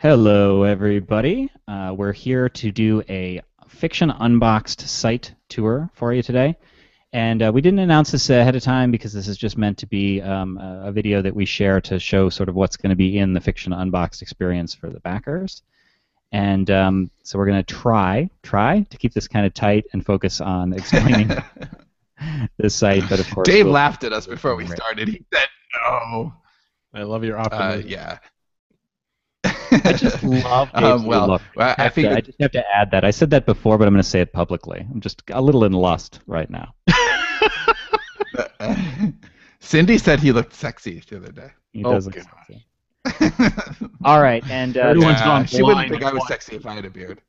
Hello, everybody. We're here to do a Fiction Unboxed site tour for you today. And we didn't announce this ahead of time because this is just meant to be a video that we share to show sort of what's going to be in the Fiction Unboxed experience for the backers. And so we're going to try to keep this kind of tight and focus on explaining the site. But of course, Dave laughed at us before we started. He said no. I love your optimism. Yeah. I just love Dave's look. I just have to add that. I said that before, but I'm going to say it publicly. I'm just a little in lust right now. Cindy said he looked sexy the other day. He does look sexy. All right, and everyone's gone she wouldn't think I was sexy if I had a beard.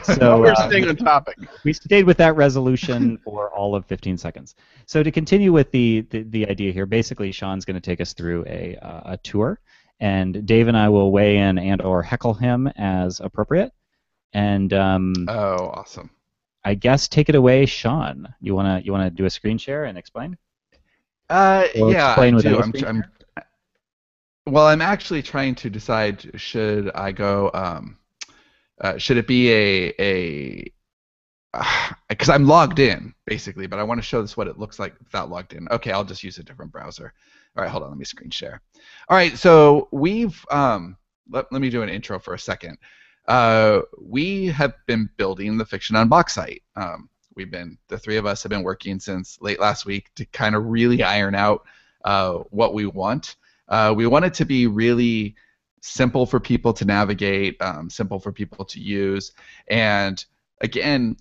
So we're staying on topic. We stayed with that resolution for all of 15 seconds. So to continue with the idea here, basically Sean's going to take us through a tour. And Dave and I will weigh in and/or heckle him as appropriate. And oh, awesome! I guess take it away, Sean. You wanna do a screen share and explain? Yeah, explain I do. I'm actually trying to decide should I go. Should it be a because I'm logged in basically, but I want to show this what it looks like without logged in. Okay, I'll just use a different browser. All right, hold on, let me screen share. All right, so we've let me do an intro for a second. We have been building the Fiction Unboxed site. The three of us have been working since late last week to kind of really iron out what we want. We want it to be really simple for people to navigate, simple for people to use, and again,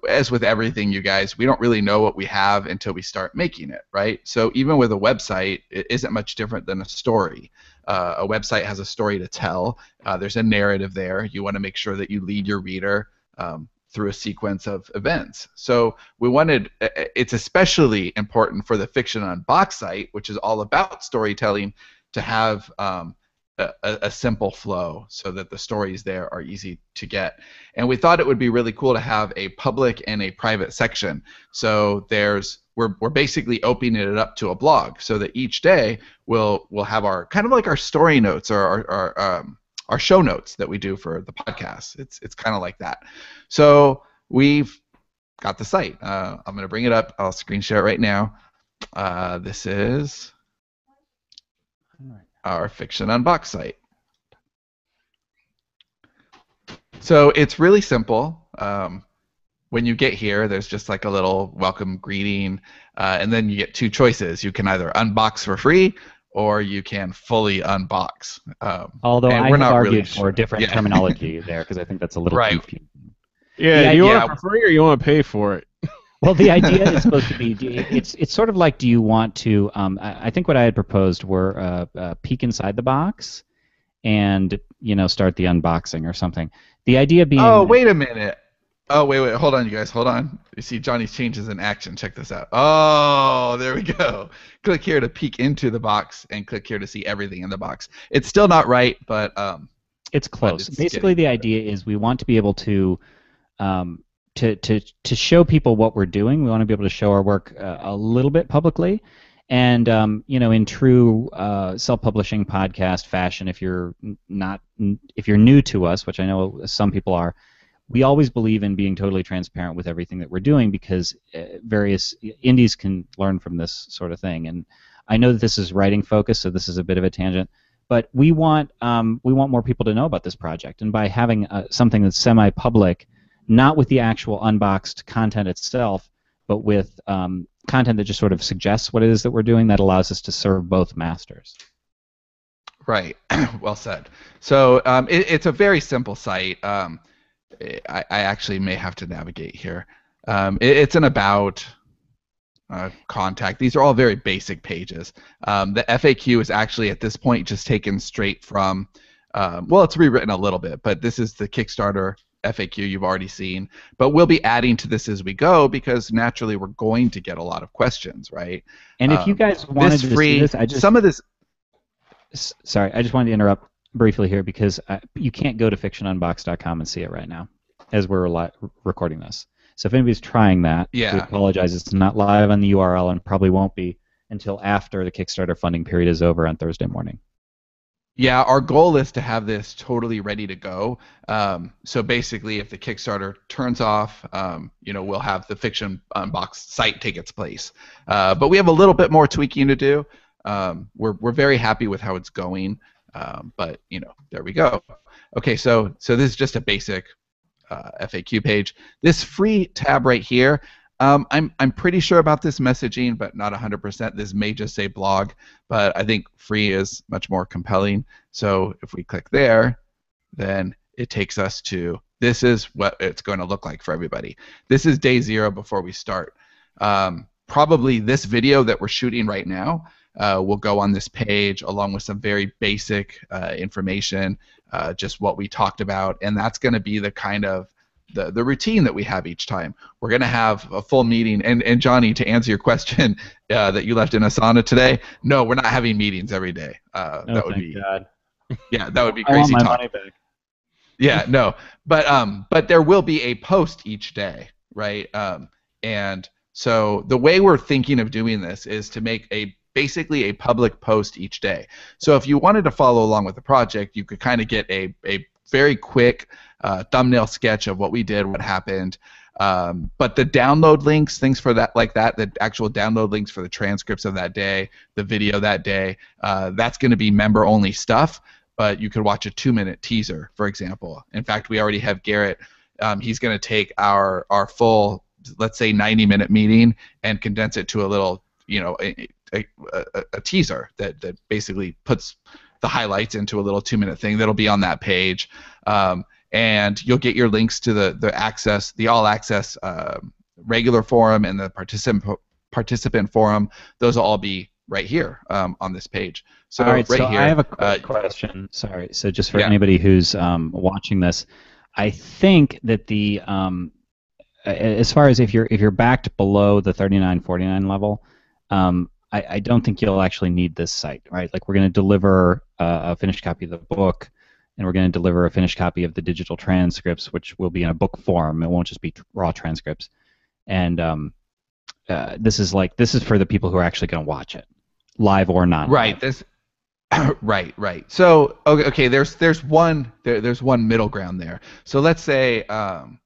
as with everything, you guys, we don't really know what we have until we start making it, right? So even with a website, it isn't much different than a story. A website has a story to tell. There's a narrative there. You want to make sure that you lead your reader through a sequence of events. So it's especially important for the Fiction Unboxed site, which is all about storytelling, to have a simple flow so that the stories there are easy to get. And we thought it would be really cool to have a public and a private section. So we're basically opening it up to a blog so that each day we'll have our kind of like our story notes or our show notes that we do for the podcast. It's kind of like that. So we've got the site. I'm going to bring it up. I'll screen share it right now. This is our Fiction Unboxed site. So it's really simple. When you get here, there's just like a little welcome greeting, and then you get two choices. You can either unbox for free, or you can fully unbox. Although I have argued for different terminology there, because I think that's a little confusing. Yeah, do you want it for free or you want to pay for it? Well, the idea is supposed to be, it's sort of like, do you want to, I think what I had proposed were peek inside the box and, start the unboxing or something. The idea being... Oh, wait a minute. Oh, wait, hold on, you guys, hold on. You see Johnny's changes in action. Check this out. Oh, there we go. Click here to peek into the box and click here to see everything in the box. It's still not right, but... it's close. Basically, the idea is we want to be able to... To show people what we're doing. We want to be able to show our work a little bit publicly, and in true self-publishing podcast fashion, if you're new to us, which I know some people are, we always believe in being totally transparent with everything that we're doing, because various indies can learn from this sort of thing. And I know that this is writing focused, so this is a bit of a tangent, but we want more people to know about this project, and by having something that's semi-public, not with the actual unboxed content itself, but with content that just sort of suggests what it is that we're doing, that allows us to serve both masters. Right. Well said. So it's a very simple site. I actually may have to navigate here. It's an about, contact. These are all very basic pages. The FAQ is actually at this point just taken straight from, it's rewritten a little bit, but this is the Kickstarter FAQ you've already seen, but we'll be adding to this as we go, because naturally we're going to get a lot of questions, right? And if you guys wanted to see this, sorry, I just wanted to interrupt briefly here, because you can't go to fictionunboxed.com and see it right now as we're recording this. So if anybody's trying that, we apologize. It's not live on the URL and probably won't be until after the Kickstarter funding period is over on Thursday morning. Yeah, our goal is to have this totally ready to go. So basically, if the Kickstarter turns off, we'll have the Fiction Unboxed site take its place. But we have a little bit more tweaking to do. We're very happy with how it's going. But there we go. Okay, so this is just a basic FAQ page. This free tab right here. I'm pretty sure about this messaging, but not 100%. This may just say blog, but I think free is much more compelling. So if we click there, then it takes us to, this is what it's going to look like for everybody. This is day 0 before we start. Probably this video that we're shooting right now will go on this page along with some very basic information, just what we talked about, and that's going to be the kind of the routine that we have each time. We're going to have a full meeting. And Johnny, to answer your question that you left in Asana today, no, we're not having meetings every day. That would be, God. Yeah, that would be crazy I want my talk. money back. Yeah, no, but there will be a post each day, right? And so the way we're thinking of doing this is to make basically a public post each day. So if you wanted to follow along with the project, you could kind of get a very quick thumbnail sketch of what we did, what happened. But the download links, things for that, like that, the actual download links for the transcripts of that day, the video that day, that's going to be member-only stuff. But you could watch a 2-minute teaser, for example. In fact, we already have Garrett. He's going to take our full, let's say, 90-minute meeting and condense it to a little, a teaser that basically puts the highlights into a little 2-minute thing that'll be on that page. And you'll get your links to the all access regular forum and the participant forum. Those will all be right here on this page. So all right, right so here, I have a quick question. Sorry. So just for anybody who's watching this, I think that the as far as if you're backed below the 39.49 level, I don't think you'll actually need this site, right? Like, we're going to deliver a finished copy of the book, and we're going to deliver a finished copy of the digital transcripts, which will be in a book form. It won't just be raw transcripts. And this is for the people who are actually going to watch it, live or not. Right. Right. So okay, there's one middle ground there. So let's say, and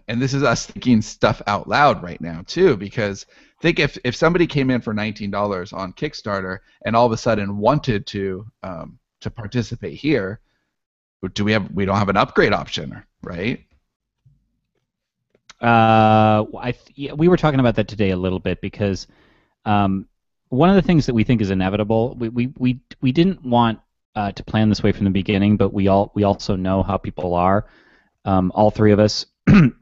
this is us thinking stuff out loud right now too, because think if somebody came in for $19 on Kickstarter and all of a sudden wanted to participate here, we don't have an upgrade option, right? We were talking about that today a little bit, because one of the things that we think is inevitable, we didn't want to plan this way from the beginning, but we also know how people are, all three of us.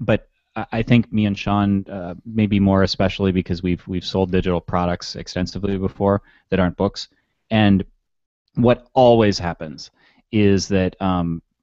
But I think me and Sean, maybe more especially, because we've sold digital products extensively before that aren't books, and what always happens is that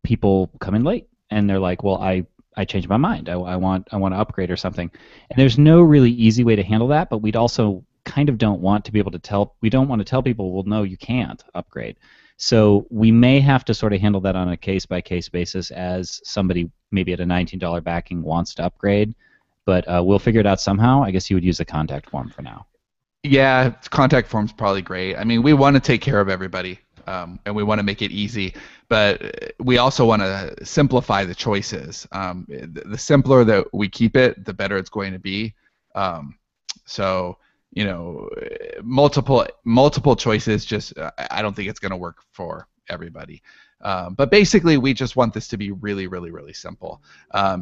people come in late and they're like, well, I changed my mind. I want to upgrade or something, and there's no really easy way to handle that. But we'd also kind of don't want to be able to tell. We don't want to tell people, well, no, you can't upgrade. So we may have to sort of handle that on a case-by-case basis, as somebody maybe at a $19 backing wants to upgrade, but we'll figure it out somehow. I guess you would use a contact form for now. Yeah, contact form's probably great. I mean, we want to take care of everybody, and we want to make it easy, but we also want to simplify the choices. The simpler that we keep it, the better it's going to be. So, multiple choices, just I don't think it's going to work for everybody. But basically, we just want this to be really, really, really simple.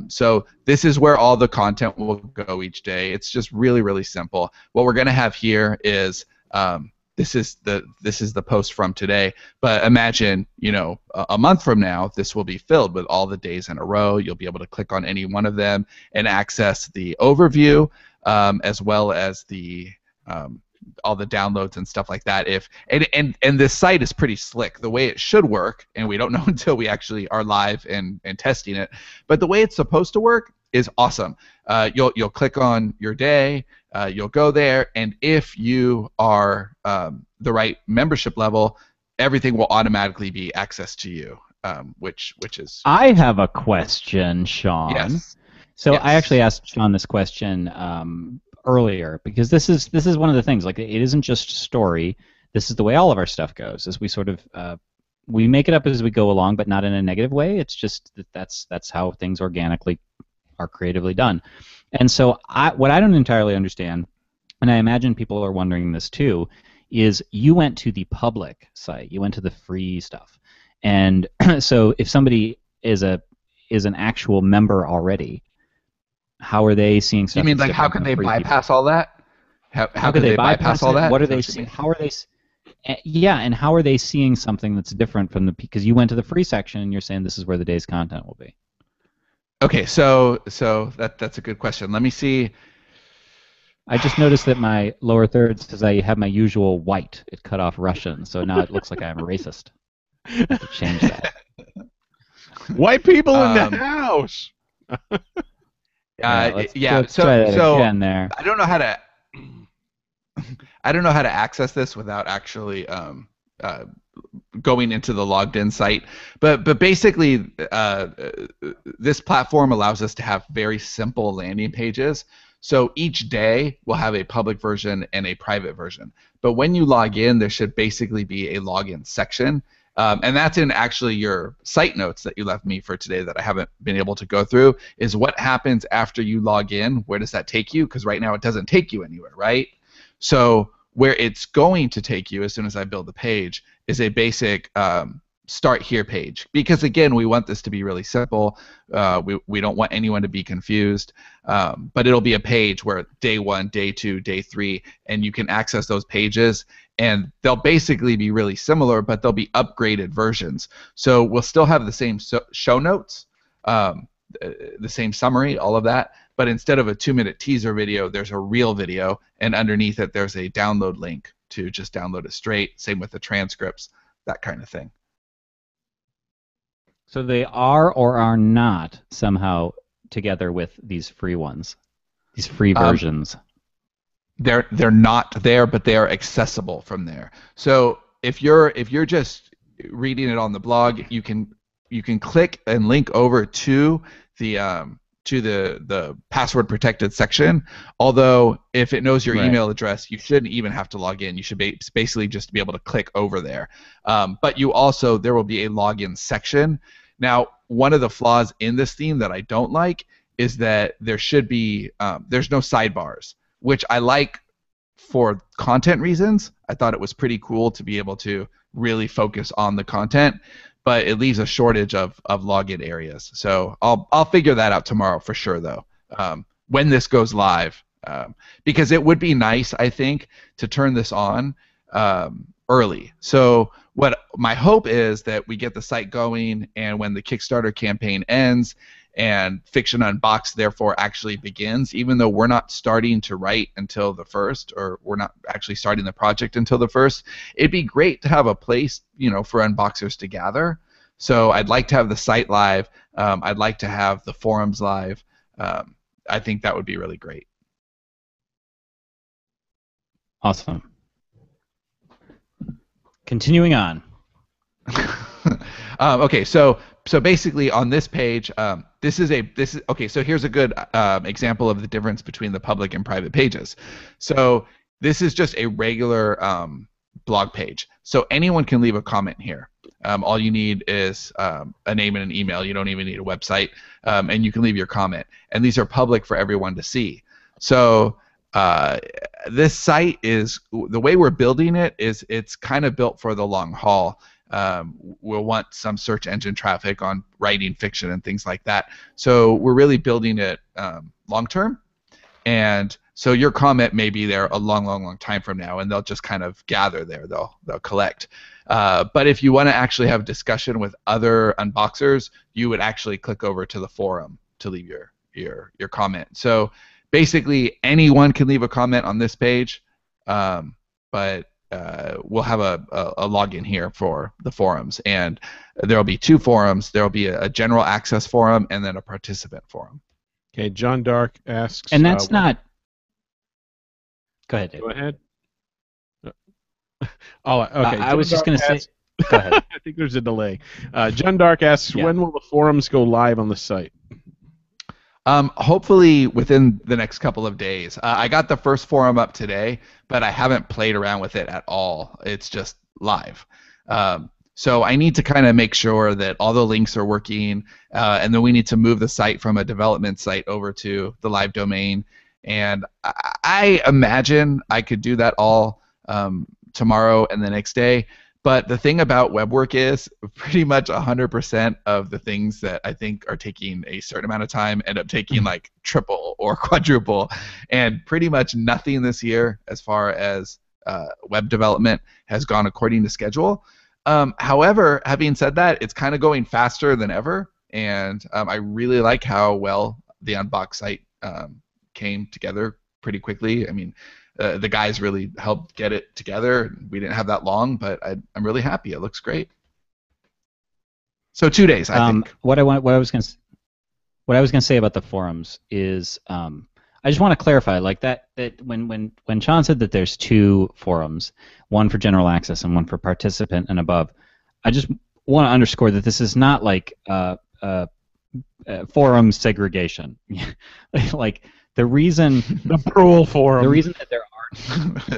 So this is where all the content will go each day. It's just really, really simple. What we're going to have here is this is the post from today. But imagine, a month from now, this will be filled with all the days in a row. You'll be able to click on any one of them and access the overview, as well as the all the downloads and stuff like that. And this site is pretty slick. The way it should work, and we don't know until we actually are live and testing it, but the way it's supposed to work is awesome. You'll click on your day, you'll go there, and if you are the right membership level, everything will automatically be accessed to you, which is. I have a question, Sean. Yes. So yes. I actually asked Sean this question earlier, because this is one of the things. Like, it isn't just story. this is the way all of our stuff goes. Is we sort of we make it up as we go along, but not in a negative way. It's just that's how things organically are creatively done. And so what I don't entirely understand, and I imagine people are wondering this too, is you went to the public site, you went to the free stuff, and so if somebody is an actual member already, how are they seeing stuff? You mean like how can they bypass all that? How could they bypass all that? What are they seeing? How are they? Yeah, and how are they seeing something that's different from because you went to the free section and you're saying this is where the day's content will be? Okay, so that's a good question. Let me see. I just noticed that my lower third says I have my usual white. It cut off Russian, so now it looks like I'm a racist. I have to change that. White people in the house. So again there. I don't know how to. I don't know how to access this without actually going into the logged in site, but basically this platform allows us to have very simple landing pages. So each day we'll have a public version and a private version. But when you log in, there should basically be a login section. And that's in actually your site notes that you left me for today that I haven't been able to go through, is what happens after you log in. Where does that take you? Because right now it doesn't take you anywhere, right? So where it's going to take you as soon as I build the page is a basic start here page, because again, we want this to be really simple. We don't want anyone to be confused, but it'll be a page where day 1, day 2, day 3, and you can access those pages, and they'll basically be really similar, but they'll be upgraded versions. So we'll still have the same show notes, the same summary, all of that, but instead of a 2-minute teaser video, there's a real video, and underneath it there's a download link to just download it straight. Same with the transcripts, that kind of thing. So they are or are not somehow together with these free ones, these free versions? They're not there, but they are accessible from there. So if you're just reading it on the blog, you can click and link over to the password protected section. Although if it knows your email address, you shouldn't even have to log in. You should basically just be able to click over there. But there will be a login section. Now, one of the flaws in this theme that I don't like is that there should be there's no sidebars, which I like for content reasons. I thought it was pretty cool to be able to really focus on the content, but it leaves a shortage of login areas. So I'll figure that out tomorrow for sure, though, when this goes live, because it would be nice, I think, to turn this on early. So what my hope is that we get the site going, and when the Kickstarter campaign ends and Fiction Unboxed therefore actually begins, even though we're not starting to write until the 1st, or we're not actually starting the project until the 1st, it'd be great to have a place, for unboxers to gather. So I'd like to have the site live. I'd like to have the forums live. I think that would be really great. Awesome. Continuing on. Okay, so basically on this page, okay. So here's a good example of the difference between the public and private pages. So this is just a regular blog page. So anyone can leave a comment here. All you need is a name and an email. You don't even need a website, and you can leave your comment. And these are public for everyone to see. So this site is, the way we're building it is, it's kind of built for the long haul. We'll want some search engine traffic on writing fiction and things like that. So we're really building it long term. And so your comment may be there a long time from now, and they'll just kind of gather there. They'll collect. But if you want to actually have discussion with other unboxers, you would actually click over to the forum to leave your comment. So basically, anyone can leave a comment on this page, but we'll have a login here for the forums, and there'll be 2 forums. There'll be a general access forum and then a participant forum. Okay, John Dark asks. And that's not. Go ahead, Dave. Go ahead. Oh, okay. I was just going to say. Go ahead. I think there's a delay. John Dark asks, when will the forums go live on the site? Hopefully within the next couple of days. I got the first forum up today, but I haven't played around with it at all. It's just live. So I need to kind of make sure that all the links are working, and then we need to move the site from a development site over to the live domain. And I imagine I could do that all tomorrow and the next day. But the thing about web work is pretty much 100% of the things that I think are taking a certain amount of time end up taking like triple or quadruple. And pretty much nothing this year as far as web development has gone according to schedule. However, having said that, it's kind of going faster than ever. And I really like how well the Unboxed site came together pretty quickly. I mean, the guys really helped get it together. We didn't have that long, but I'm really happy. It looks great. So 2 days, I think. What I was going to say about the forums is, I just want to clarify, like that when Sean said that there's 2 forums, one for general access and one for participant and above, I just want to underscore that this is not like forum segregation. Like the reason the Brule forum. The reason that there are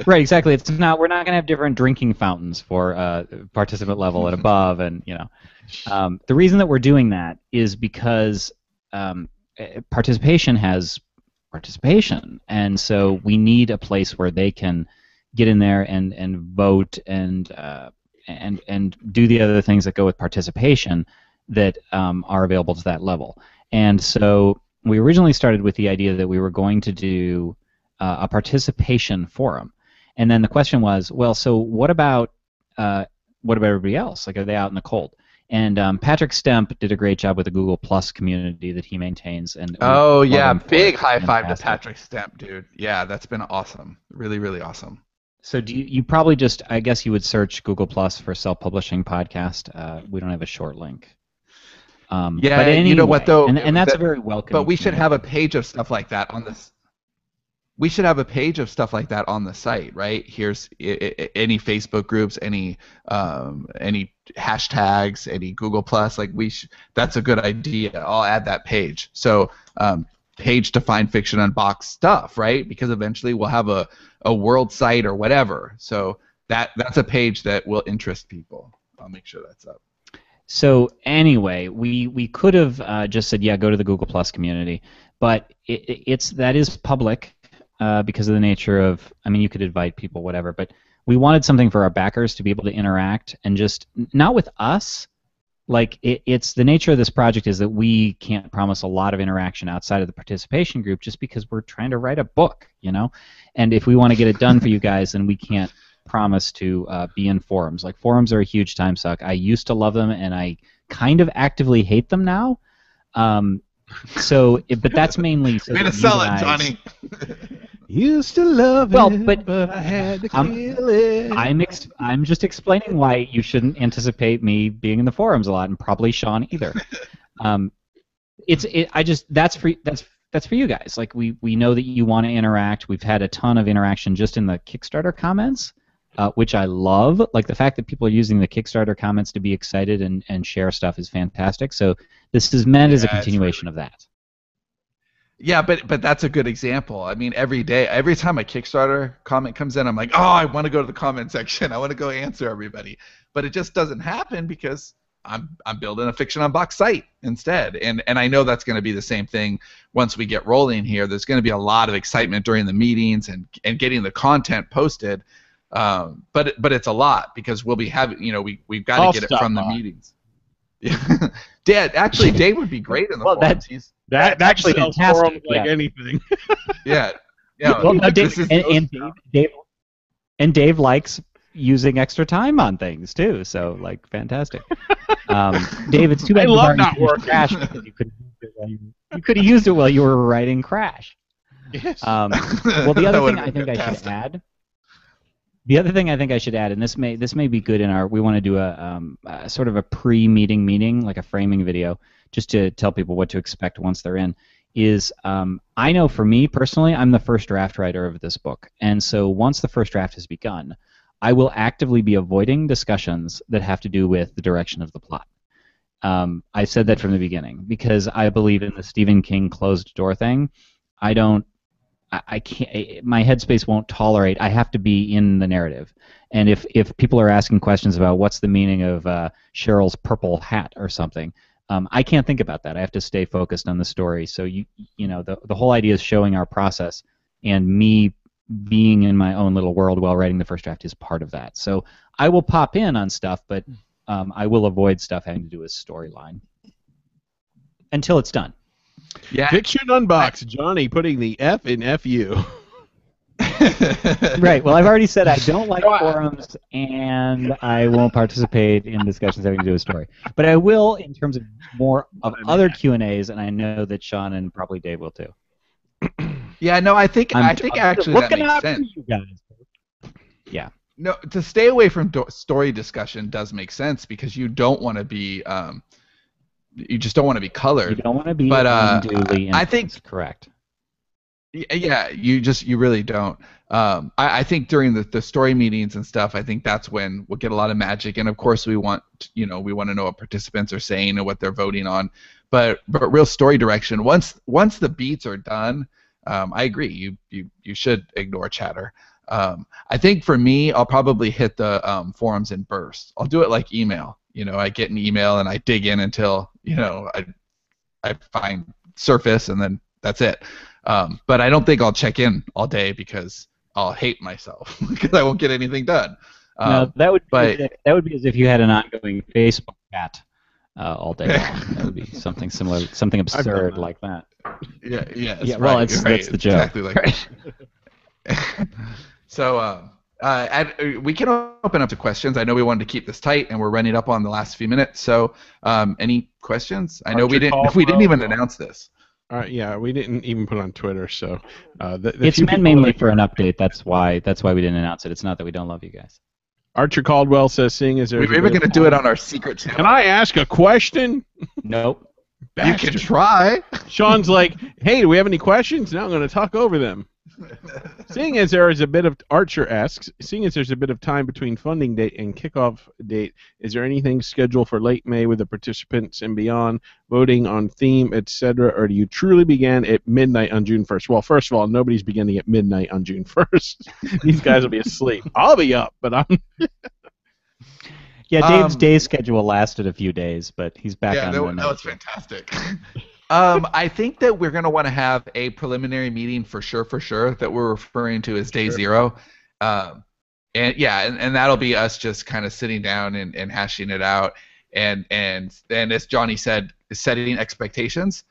right, exactly. It's not. We're not going to have different drinking fountains for participant level and above, and the reason that we're doing that is because participation has participation, and so we need a place where they can get in there and vote and do the other things that go with participation that are available to that level. And so we originally started with the idea that we were going to do a participation forum, and then the question was, well, so what about everybody else? Like, are they out in the cold? And Patrick Stemp did a great job with the Google Plus community that he maintains. And oh yeah, big high five to Patrick Stemp, dude. Yeah, that's been awesome. Really, really awesome. So do you probably just, I guess you would search Google Plus for self-publishing podcast. We don't have a short link. Yeah, but anyway, you know what though, and that's a very welcome. But we should have a page of stuff like that on this. We should have a page of stuff like that on the site, right? Here's any Facebook groups, any hashtags, any Google Plus. Like that's a good idea. I'll add that page. So page to find fiction unboxed stuff, right? Because eventually we'll have a world site or whatever. So that's a page that will interest people. I'll make sure that's up. So anyway, we could have just said, yeah, go to the Google Plus community, but that is public. Because of the nature of, I mean, you could invite people, whatever, but we wanted something for our backers to be able to interact and just, not with us, like it's the nature of this project is that we can't promise a lot of interaction outside of the participation group just because we're trying to write a book, and if we want to get it done for you guys, then we can't promise to be in forums. Like, forums are a huge time suck. I used to love them, and I kind of actively hate them now. But that's mainly so way to sell it, Johnny. Used to love it, but I had to kill it. I'm just explaining why you shouldn't anticipate me being in the forums a lot, and probably Sean either. That's for you guys. Like, we know that you want to interact. We've had a ton of interaction just in the Kickstarter comments, which I love. Like, the fact that people are using the Kickstarter comments to be excited and share stuff is fantastic. So this is meant as a continuation of that. Yeah, but that's a good example. I mean, every time a Kickstarter comment comes in, I'm like, oh, I want to go to the comment section. I want to go answer everybody. But it just doesn't happen because I'm building a Fiction Unboxed site instead. And I know that's going to be the same thing once we get rolling here. There's going to be a lot of excitement during the meetings and getting the content posted. But it's a lot because we'll be having, we've got to get it from the meetings. Yeah. Dave would be great in the forums. That actually sells forums like yeah. anything. Yeah. Well, Dave likes using extra time on things too. So, like, fantastic. Dave, it's too bad I love not working. Crash because you could have used it while you were writing Crash. Yes. Well, the other thing I think I should add. The other thing I think I should add, and this may be good in our, we want to do a sort of a pre-meeting meeting, like a framing video, just to tell people what to expect once they're in, is I know for me personally, I'm the first draft writer of this book, and so once the first draft has begun, I will actively be avoiding discussions that have to do with the direction of the plot. I said that from the beginning because I believe in the Stephen King closed door thing. I don't. I can't. My headspace won't tolerate. I have to be in the narrative. And if people are asking questions about what's the meaning of Cheryl's purple hat or something, I can't think about that. I have to stay focused on the story. So the whole idea is showing our process, and me being in my own little world while writing the first draft is part of that. So I will pop in on stuff, but I will avoid stuff having to do with storyline until it's done. Yeah. Fiction Unboxed. Johnny putting the F in FU. Right. Well, I've already said I don't like forums, and I won't participate in discussions having to do with story. But I will in terms of more of other Q&As, and I know that Sean and probably Dave will too. Yeah. No, I think actually that makes sense. You guys. Yeah. No, to stay away from story discussion does make sense because you don't want to be. You just don't want to be colored. You don't want to be unduly I think correct. Yeah, you really don't. I think during the story meetings and stuff, I think that's when we'll get a lot of magic, and of course we want to know what participants are saying and what they're voting on. But real story direction, once the beats are done, I agree. You should ignore chatter. I think for me, I'll probably hit the forums in bursts. I'll do it like email. I get an email and I dig in until I find surface, and then that's it. But I don't think I'll check in all day because I'll hate myself because I won't get anything done. No, that would be as if you had an ongoing Facebook chat all day long. That would be something similar, something absurd like that. Yeah. Well, that's the joke. Exactly like that. So we can open up to questions. I know we wanted to keep this tight, and we're running up on the last few minutes. So any questions? I know we didn't even announce this. Yeah, we didn't even put it on Twitter, so it's meant mainly for an update. That's why we didn't announce it. It's not that we don't love you guys. Archer Caldwell says, "Seeing as there's we're even going to do it on our secret channel." Can I ask a question? Nope. You can try. Sean's like, "Hey, do we have any questions?" Now I'm going to talk over them. Seeing as there is a bit of Archer asks, seeing as there's a bit of time between funding date and kickoff date, is there anything scheduled for late May with the participants and beyond, voting on theme, etc., or do you truly begin at midnight on June 1st? Well, first of all, nobody's beginning at midnight on June 1st. These guys will be asleep. I'll be up, but I'm. Yeah, Dave's day schedule lasted a few days, but he's back on. Yeah, that was fantastic. I think that we're going to want to have a preliminary meeting for sure that we're referring to as day zero. And that'll be us just kind of sitting down and hashing it out. And as Johnny said, setting expectations.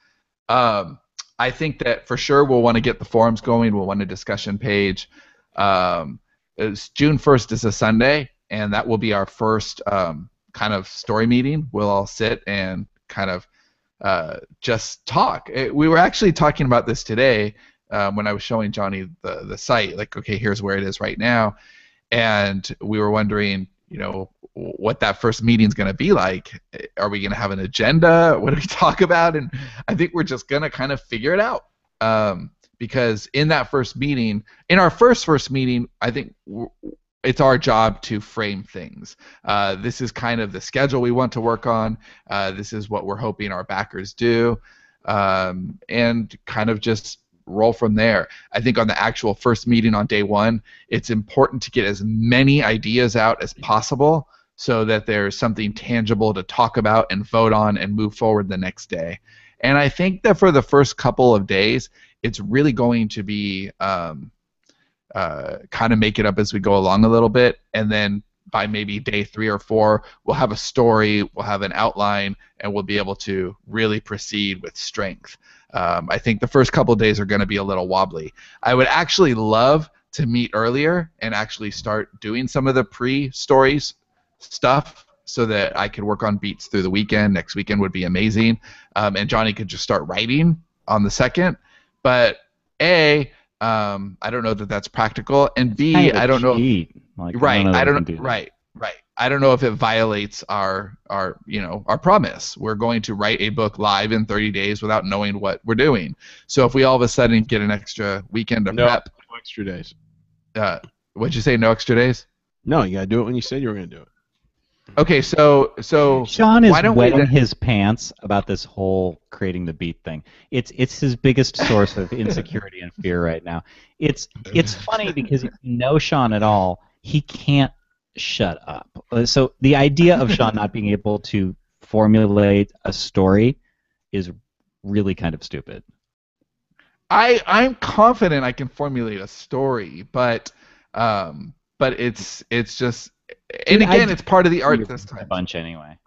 I think that for sure we'll want to get the forums going. We'll want a discussion page. June 1st is a Sunday, and that will be our first kind of story meeting. We'll all sit and kind of just talk. We were actually talking about this today when I was showing Johnny the site. Like, okay, here's where it is right now, and we were wondering, what that first meeting's going to be like. Are we going to have an agenda? What do we talk about? And I think we're just going to kind of figure it out. Because in that first meeting, in our first meeting, I think it's our job to frame things. This is kind of the schedule we want to work on. This is what we're hoping our backers do, and kind of just roll from there. I think on the actual first meeting on day one, it's important to get as many ideas out as possible so that there's something tangible to talk about and vote on and move forward the next day. And I think that for the first couple of days, it's really going to be kind of make it up as we go along a little bit, and then by maybe day 3 or 4, we'll have a story, we'll have an outline, and we'll be able to really proceed with strength. I think the first couple of days are going to be a little wobbly. I would actually love to meet earlier and actually start doing some of the pre-stories stuff so that I could work on beats through the weekend. Next weekend would be amazing. And Johnny could just start writing on the 2nd. But A, I don't know that that's practical, and B, I don't know. Right, I don't know. Right. I don't know if it violates our promise. We're going to write a book live in 30 days without knowing what we're doing. So if we all of a sudden get an extra weekend of prep, no extra days. What'd you say? No extra days? No, you gotta do it when you said you were gonna do it. Okay, so Sean is why don't we wetting then? his pants about this whole creating the beat thing. It's his biggest source of insecurity and fear right now. It's funny because if you know Sean at all, he can't shut up. So the idea of Sean not being able to formulate a story is really kind of stupid. I'm confident I can formulate a story, but it's just, and Dude, again, it's part of the art you're this a time. bunch anyway.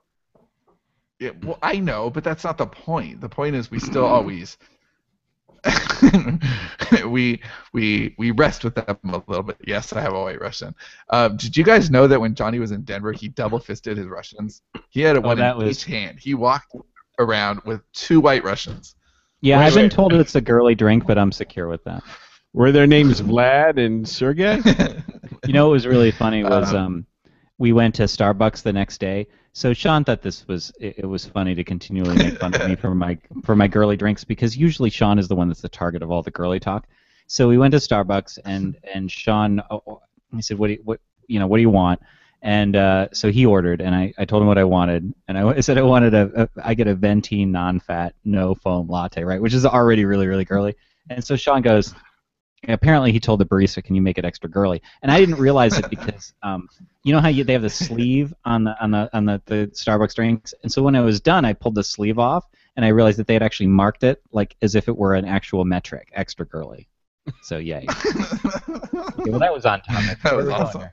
Yeah, well, I know, but that's not the point. The point is we still always we rest with them a little bit. Yes, I have a white Russian. Did you guys know that when Johnny was in Denver, he double fisted his Russians? He had one in each hand. He walked around with 2 white Russians. Yeah, I've been told it's a girly drink, but I'm secure with that. Were their names Vlad and Sergey? You know what was really funny was we went to Starbucks the next day. So Sean thought it was funny to continually make fun of me for my girly drinks because usually Sean is the one that's the target of all the girly talk. So we went to Starbucks and Sean he said what do you want? And so he ordered and I told him what I wanted and I said I wanted I get a venti non-fat no foam latte, right, which is already really really girly. And so Sean goes, apparently he told the barista, "Can you make it extra girly?" And I didn't realize it because you know how they have the sleeve on the Starbucks drinks, and so when I was done, I pulled the sleeve off, and I realized that they had actually marked it like as if it were an actual metric, extra girly. So yay. Okay, well, that was on topic. That was awesome.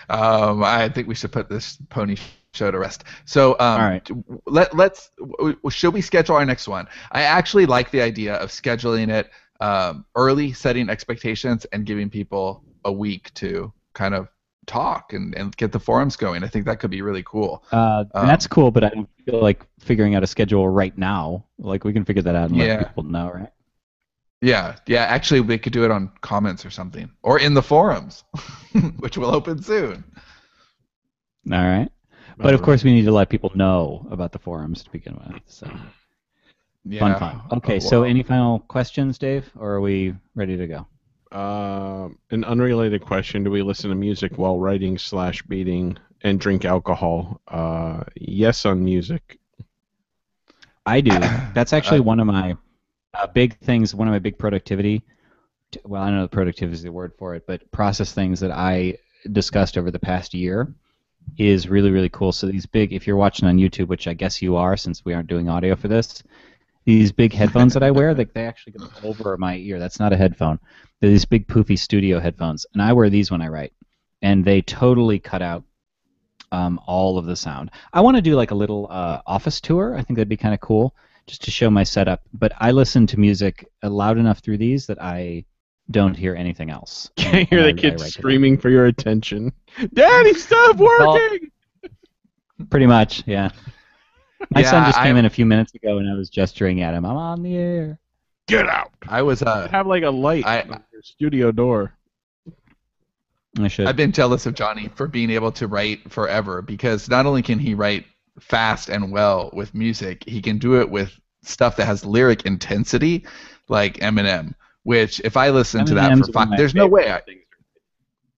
I think we should put this pony show to rest. So all right. Should we schedule our next one? I actually like the idea of scheduling it early, setting expectations, and giving people a week to kind of talk and get the forums going. I think that could be really cool. That's cool, but I don't feel like figuring out a schedule right now. Like we can figure that out and let people know, right? Yeah. Actually, we could do it on comments or something, or in the forums, which will open soon. All right. But of course, we need to let people know about the forums to begin with. So. Yeah. Fun. Okay, so any final questions, Dave, or are we ready to go? An unrelated question: do we listen to music while writing / beating and drink alcohol? Yes on music. I do. That's actually one of my big things. One of my big productivity. Well, I don't know if productivity is the word for it, but process things that I discussed over the past year is really really cool. So these big, if you're watching on YouTube, which I guess you are, since we aren't doing audio for this. These big headphones that I wear, they actually go over my ear. That's not a headphone. They're these big poofy studio headphones, and I wear these when I write, and they totally cut out all of the sound. I want to do like a little office tour. I think that'd be kind of cool, just to show my setup. But I listen to music loud enough through these that I don't hear anything else. Can't hear the kids screaming for your attention. Daddy, stop working! Well, pretty much, yeah. My son just came in a few minutes ago, and I was gesturing at him. I'm on the air. Get out! I was have like a light on your studio door. I should. I've been jealous of Johnny for being able to write forever because not only can he write fast and well with music, he can do it with stuff that has lyric intensity, like Eminem. Which, if I listen to that for 5, there's no way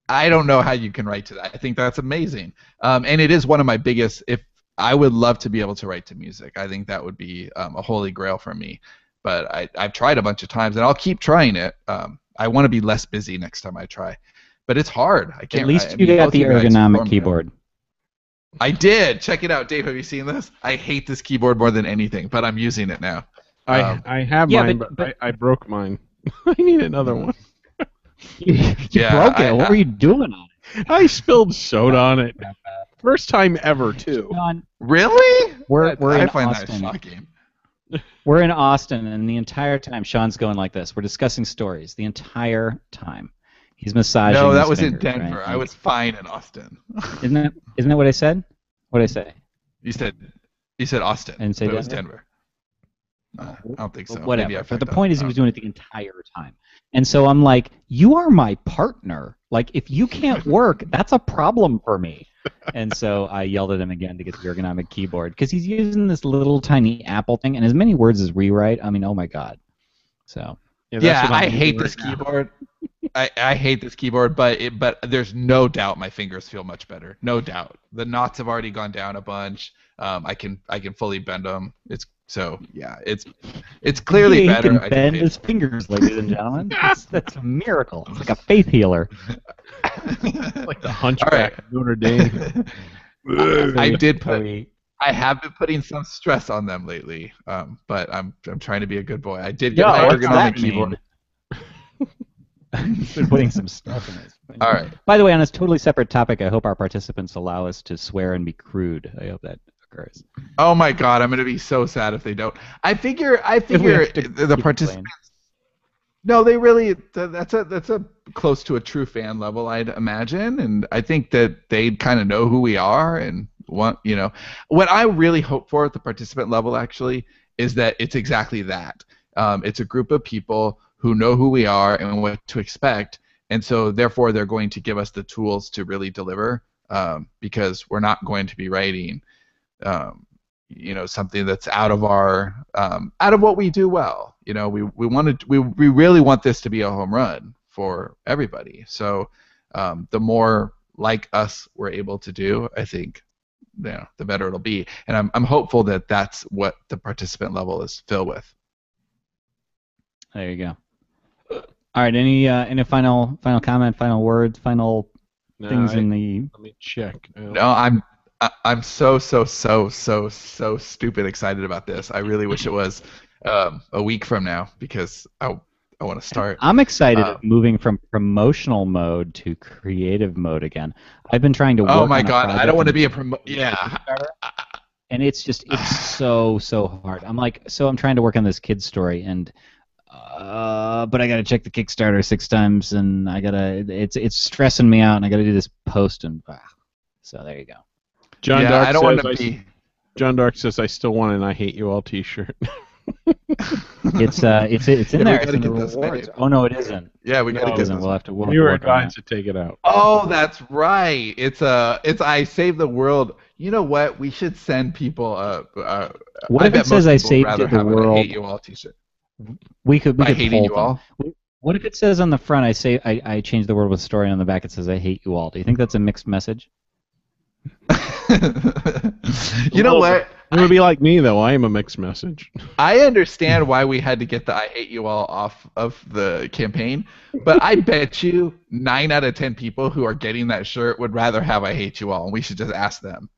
I don't know how you can write to that. I think that's amazing, and it is one of my biggest. If I would love to be able to write to music. I think that would be a holy grail for me. But I've tried a bunch of times, and I'll keep trying it. I want to be less busy next time I try. But it's hard. I can't. At least you got the ergonomic keyboard. I did. Check it out, Dave. Have you seen this? I hate this keyboard more than anything, but I'm using it now. I have mine, but I broke mine. I need another one. You broke it. What were you doing on it? I spilled soda on it. First time ever, too. Really? We're I in find Austin. that shocking. We're in Austin, and the entire time Sean's going like this. We're discussing stories the entire time. He's massaging. No, that his was fingers, in Denver. right? I was fine in Austin. Isn't that what I said? What did I say? You said Austin. And say it was Denver. I don't think so. Whatever. But the point is, he was doing it the entire time. And so I'm like, you are my partner. Like, if you can't work, that's a problem for me. And so I yelled at him again to get the ergonomic keyboard because he's using this little tiny Apple thing, and as many words as rewrite. I mean, oh my god. So. Yeah, I hate this keyboard. I hate this keyboard, but there's no doubt my fingers feel much better. No doubt. The knots have already gone down a bunch. I can fully bend them. It's clearly He better. can bend his fingers, ladies and gentlemen. That's a miracle. It's like a faith healer. Like the Hunchback of Notre Dame. I have been putting some stress on them lately, but I'm trying to be a good boy. I did get my ergonomic keyboard. Been putting some stuff in it. All right. By the way, on this totally separate topic, I hope our participants allow us to swear and be crude. I hope that occurs. Oh my God, I'm going to be so sad if they don't. I figure the participants. No, they really. That's a close to a true fan level, I'd imagine, and I think that they kind of know who we are and want. What I really hope for at the participant level actually is that it's exactly that. It's a group of people who know who we are and what to expect, and so therefore they're going to give us the tools to really deliver, because we're not going to be writing, something that's out of what we do well. We really want this to be a home run for everybody. So the more like us we're able to do, I think, the better it'll be. And I'm hopeful that that's what the participant level is filled with. There you go. All right. Any final comment, final words, final things in the? Let me check. No, I'm so stupid excited about this. I really wish it was a week from now because I want to start. I'm excited of moving from promotional mode to creative mode again. I've been trying to work. Oh my God, I don't want to be a yeah. And it's so hard. I'm trying to work on this kid's story and. But I gotta check the Kickstarter 6 times, and it's stressing me out, and I gotta do this post, and so there you go. John Dark says I still want an "I Hate You All" T-shirt. It's in there. It's in the rewards. Oh no, it isn't. Yeah, we gotta get it. We'll have to. We were advised to take it out. Oh, that's right. It's I Save the World. You know what? We should send people what if it says I saved the world? I Hate You All T-shirt. We could hating you all. What if it says on the front I changed the world with story, and on the back it says I hate you all? Do you think that's a mixed message? You know what? It would be like me though. I am a mixed message. I understand why we had to get the I Hate You All off of the campaign, but I bet you 9 out of 10 people who are getting that shirt would rather have I Hate You All, and we should just ask them.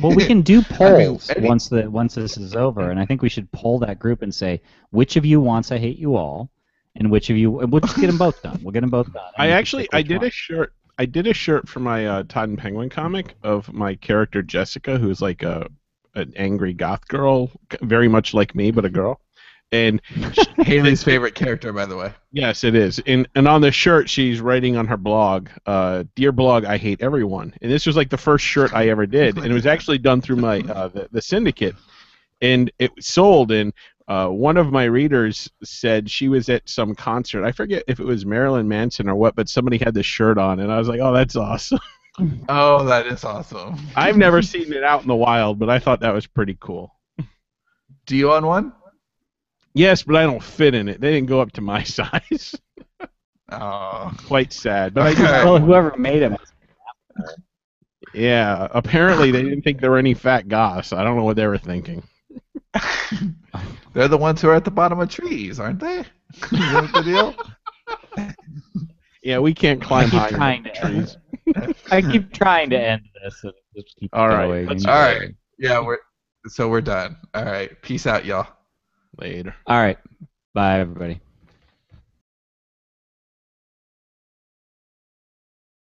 Well, we can do polls once this is over, and I think we should poll that group and say which of you wants "I Hate You All," and which of you. We'll just get them both done. We'll get them both done. I did a shirt. I did a shirt for my Todd and Penguin comic of my character Jessica, who's like an angry goth girl, very much like me, but a girl. And Haley's favorite character, by the way. Yes, it is. And on the shirt, she's writing on her blog, "Dear blog, I hate everyone." And this was like the first shirt I ever did, and it was actually done through my the syndicate, and it sold. And one of my readers said she was at some concert. I forget if it was Marilyn Manson or what, but somebody had this shirt on, and I was like, "Oh, that's awesome." Oh, that is awesome. I've never seen it out in the wild, but I thought that was pretty cool. Do you own one? Yes, but I don't fit in it. They didn't go up to my size. Oh, quite sad. But well, whoever made him. Yeah, apparently they didn't think there were any fat goths. I don't know what they were thinking. They're the ones who are at the bottom of trees, aren't they? Is that the deal? Yeah, we can't climb high trees. I keep trying to end this. And just keep all right. going. All right. Yeah, we're done. All right. Peace out, y'all. Later. All right. Bye, everybody.